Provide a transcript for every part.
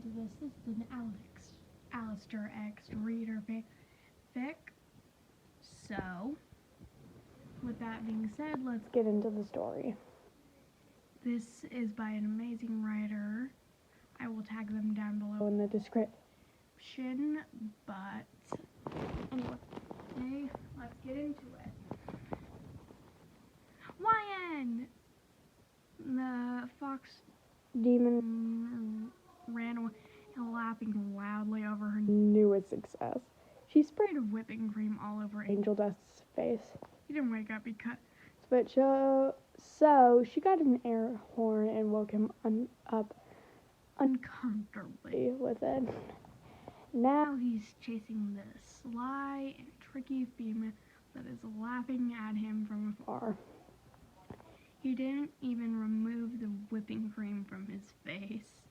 into this. This is an Alastor X Reader Fanfic. So, with that being said, let's get into the story. This is by an amazing writer. I will tag them down below in the description, but anyway, let's get into it. YN! The fox demon ran away, laughing loudly over her newest success. She sprayed whipping cream all over Angel Dust's face. He didn't wake up because, but so she got an air horn and woke him up uncomfortably with it. Now he's chasing the sly and tricky female that is laughing at him from afar. He didn't even remove the whipping cream from his face.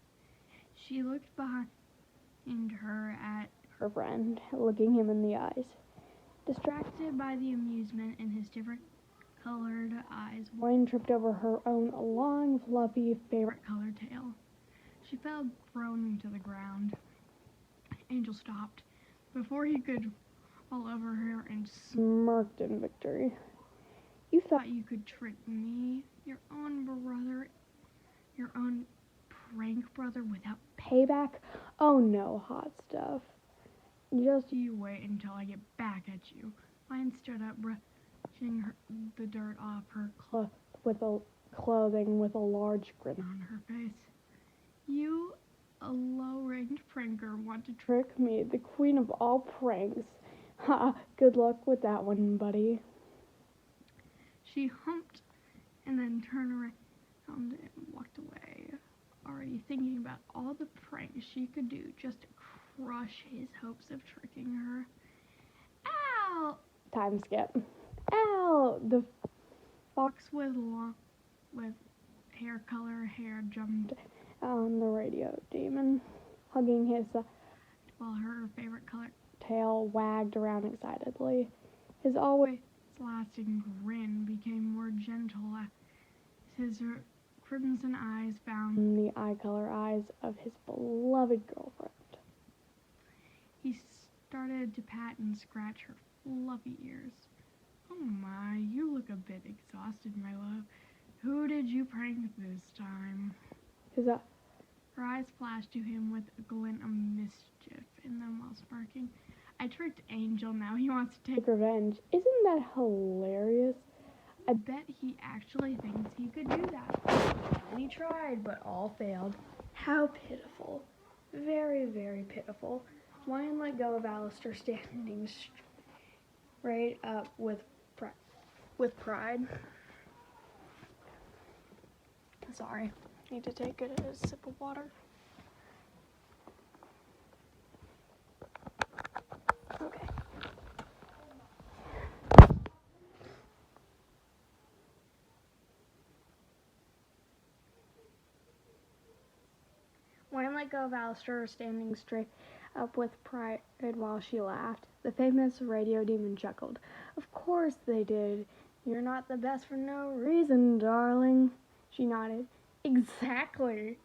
She looked behind her at her friend, looking him in the eyes. Distracted by the amusement in his different colored eyes, Wayne tripped over her own long, fluffy, favorite colored tail. She fell groaning to the ground. Angel stopped before he could fall over her and smirked in victory. You thought you could trick me, your own prank brother, without payback? Oh no, hot stuff. Just you wait until I get back at you. Lion stood up, brushing the dirt off her clothing with a large grin on her face. You, a low-ranked pranker, want to trick me, the queen of all pranks. Ha, good luck with that one, buddy. She humped and then turned around and walked away, already thinking about all the pranks she could do just to crush his hopes of tricking her. Ow! Time skip. Ow! The fox with hair jumped on the radio demon, hugging his while her favorite color tail wagged around excitedly. His always lasting grin became more gentle as his crimson eyes found the eye color eyes of his beloved girlfriend. He started to pat and scratch her fluffy ears. Oh my, you look a bit exhausted, my love. Who did you prank this time? Her eyes flashed to him with a glint of mischief in them while smirking. I tricked Angel, now he wants to take revenge. Isn't that hilarious? I bet he actually thinks he could do that. He tried, but all failed. How pitiful. Very, very pitiful. Lion let go of Alastor, standing straight up with pride. Sorry, need to take a sip of water. Okay. Lion let go of Alastor, standing straight up with pride while she laughed. The famous radio demon chuckled. Of course they did. You're not the best for no reason, darling. She nodded. Exactly.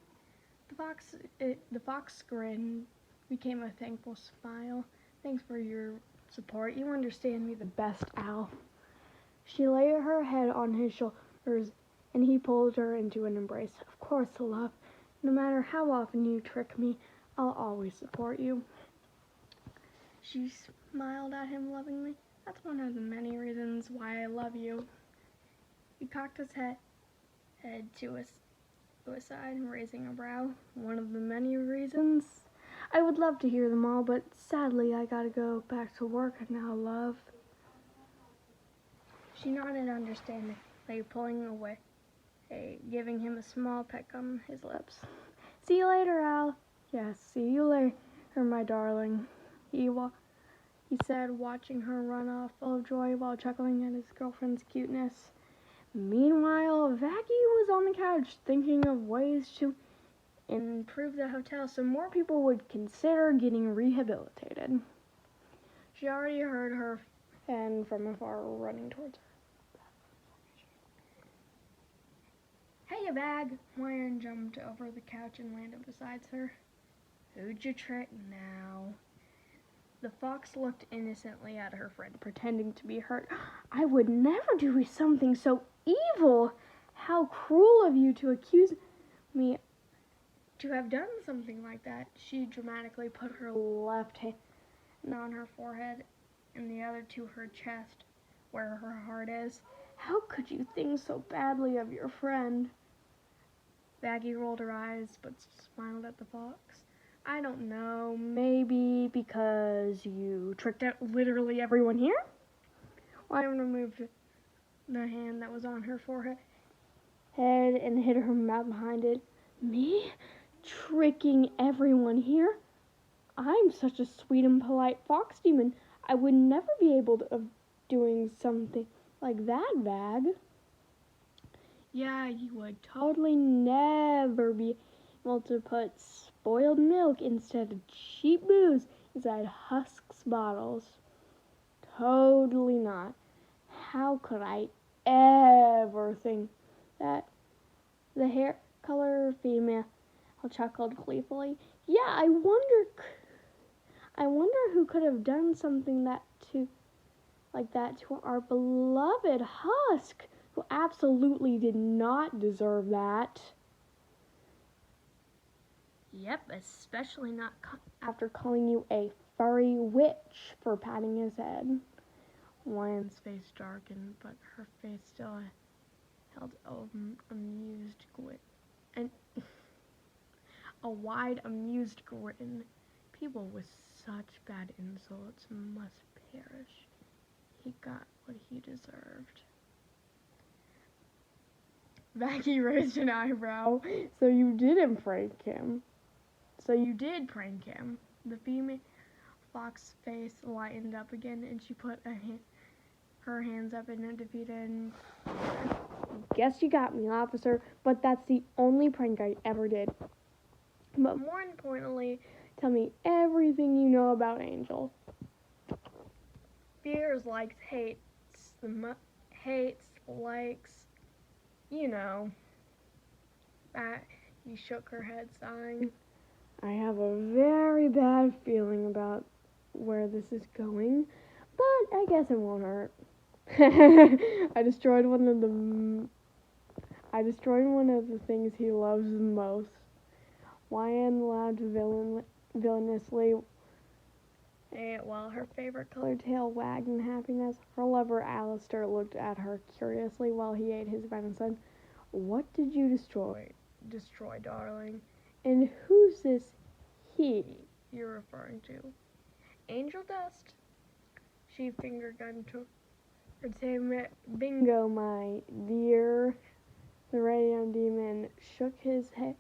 The fox grin became a thankful smile. Thanks for your support. You understand me the best, Al. She laid her head on his shoulders, and he pulled her into an embrace. Of course, love. No matter how often you trick me, I'll always support you. She smiled at him lovingly. That's one of the many reasons why I love you. He cocked his head to his side, raising a brow. One of the many reasons? I would love to hear them all, but sadly I gotta go back to work now, love. She nodded understandingly, pulling away, giving him a small peck on his lips. See you later, Al. Yes, see you later, my darling. He said, watching her run off full of joy while chuckling at his girlfriend's cuteness. Meanwhile, Vaggie was on the couch thinking of ways to improve the hotel so more people would consider getting rehabilitated. She already heard her and from afar running towards her. Hey, Vag! Lion jumped over the couch and landed beside her. Who'd you trick now? The fox looked innocently at her friend, pretending to be hurt. I would never do something so evil. How cruel of you to accuse me to have done something like that. She dramatically put her left hand on her forehead and the other to her chest, where her heart is. How could you think so badly of your friend? Baggy rolled her eyes, but smiled at the fox. I don't know, maybe because you tricked out literally everyone here? Lion removed the hand that was on her forehead and hid her mouth behind it. Me? Tricking everyone here? I'm such a sweet and polite fox demon. I would never be able to doing something like that, Vag. Yeah, you would totally never be able to put spoiled milk instead of cheap booze inside husks bottles. Totally not. How could I ever think that? The hair color female chuckled gleefully. Yeah, I wonder who could have done something like that to our beloved Husk, who absolutely did not deserve that. Yep, especially not after calling you a furry witch for patting his head. Lion's face darkened, but her face still held amused grin. And a wide, amused grin. People with such bad insults must perish. He got what he deserved. Maggie raised an eyebrow. So you didn't prank him. So you did prank him. The female fox face lightened up again, and she put her hands up in a defeated. Guess you got me, officer, but that's the only prank I ever did. But more importantly, tell me everything you know about Angel. Fears, likes, hates, likes, you know. He shook her head, sighing. I have a very bad feeling about where this is going, but I guess it won't hurt. I destroyed one of the things he loves the most. Lion laughed villainously while her favorite colored tail wagged in happiness. Her lover Alastor looked at her curiously while he ate his venison. What did you destroy, darling? And who's this he you're referring to? Angel Dust. She finger-gunned towards him. Bingo, my dear. The radio demon shook his head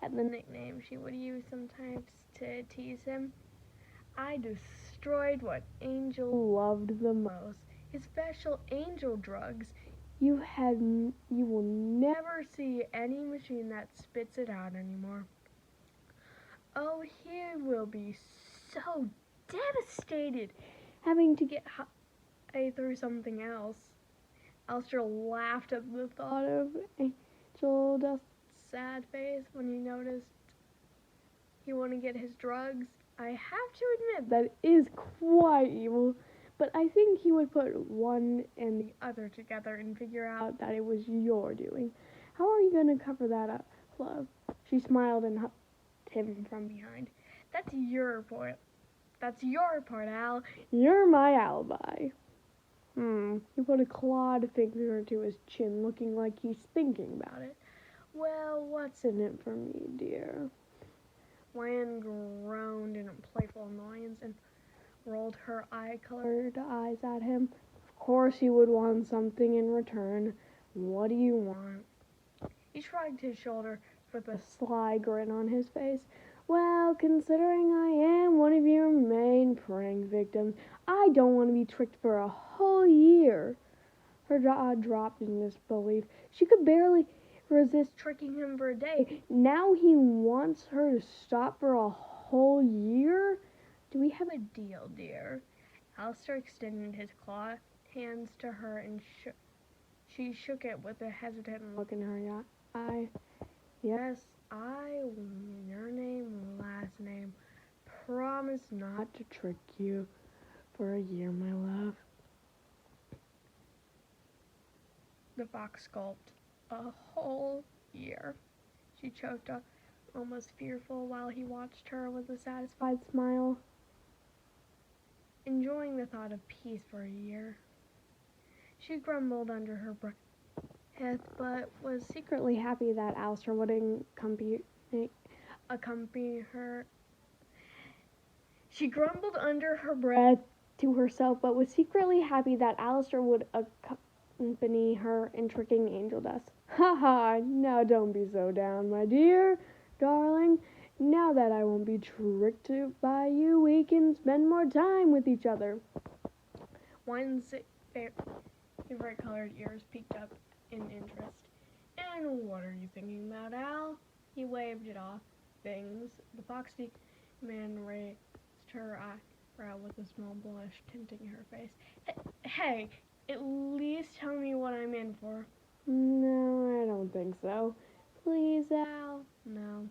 at the nickname she would use sometimes to tease him. I destroyed what Angel loved the most. His special angel drugs. You will never see any machine that spits it out anymore. Oh, he will be so devastated having to get high through something else. Alastor laughed at the thought of Angel Dust's sad face when he noticed he wanted to get his drugs. I have to admit that is quite evil, but I think he would put one and the other together and figure out that it was your doing. How are you going to cover that up, love? She smiled and hugged him from behind. That's your part, Al. You're my alibi. He put a clawed finger to his chin, looking like he's thinking about it. Well, what's in it for me, dear? Lion groaned in playful annoyance and rolled her eye-colored eyes at him. Of course he would want something in return. What do you want? He shrugged his shoulder with a sly grin on his face. Well, considering I am one of your main prank victims, I don't want to be tricked for a whole year. Her jaw dropped in disbelief. She could barely resist tricking him for a day. Now he wants her to stop for a whole year? Do we have a deal, dear? Alastor extended his clawed hands to her and she shook it with a hesitant look in her eye. Yes, your name, last name, promise not to trick you for a year, my love. The fox gulped. A whole year. She choked up, almost fearful, while he watched her with a satisfied smile, enjoying the thought of peace for a year. She grumbled under her breath, but was secretly happy that Alastor would accompany her. She grumbled under her breath to herself, but was secretly happy that Alastor would accompany her in tricking angel dust. Ha ha! Now don't be so down, my dear darling. Now that I won't be tricked by you, we can spend more time with each other. Wine's favorite colored ears peeked up in interest. And what are you thinking about, Al? He waved it off. Things. The foxy man raised her eyebrow with a small blush tinting her face. Hey, at least tell me what I'm in for. No, I don't think so. Please, Al. No.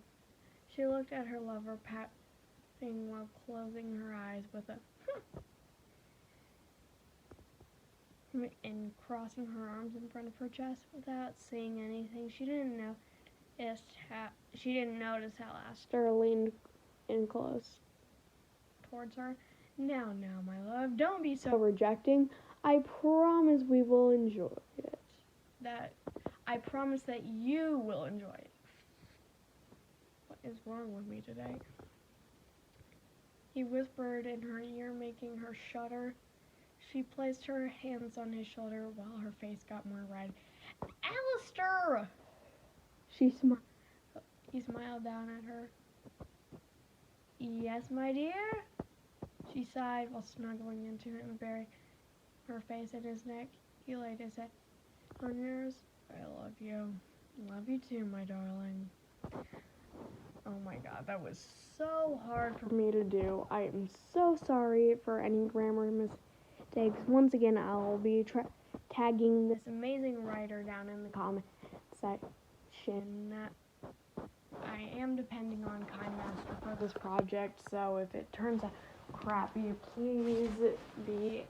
She looked at her lover, patting while closing her eyes with a and crossing her arms in front of her chest without saying anything. She didn't notice how Alastor leaned in close towards her. Now, my love, don't be so rejecting. I promise we will enjoy it. I promise that you will enjoy it. What is wrong with me today? He whispered in her ear, making her shudder. She placed her hands on his shoulder while her face got more red. Alastor! He smiled down at her. Yes, my dear? She sighed while snuggling into him and burying her face in his neck. He laid his head on yours. I love you. Love you too, my darling. Oh my god, that was so hard for me to do. I am so sorry for any grammar mistakes. Once again, I'll be tagging this amazing writer down in the comment section. I am depending on KindMaster for this project, so if it turns out crappy, please be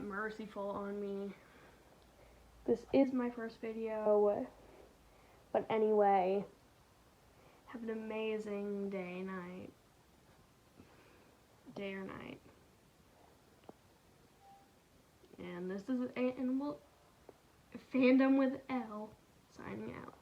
merciful on me. This is my first video, but anyway, have an amazing day or night. And this is Fandom with L signing out.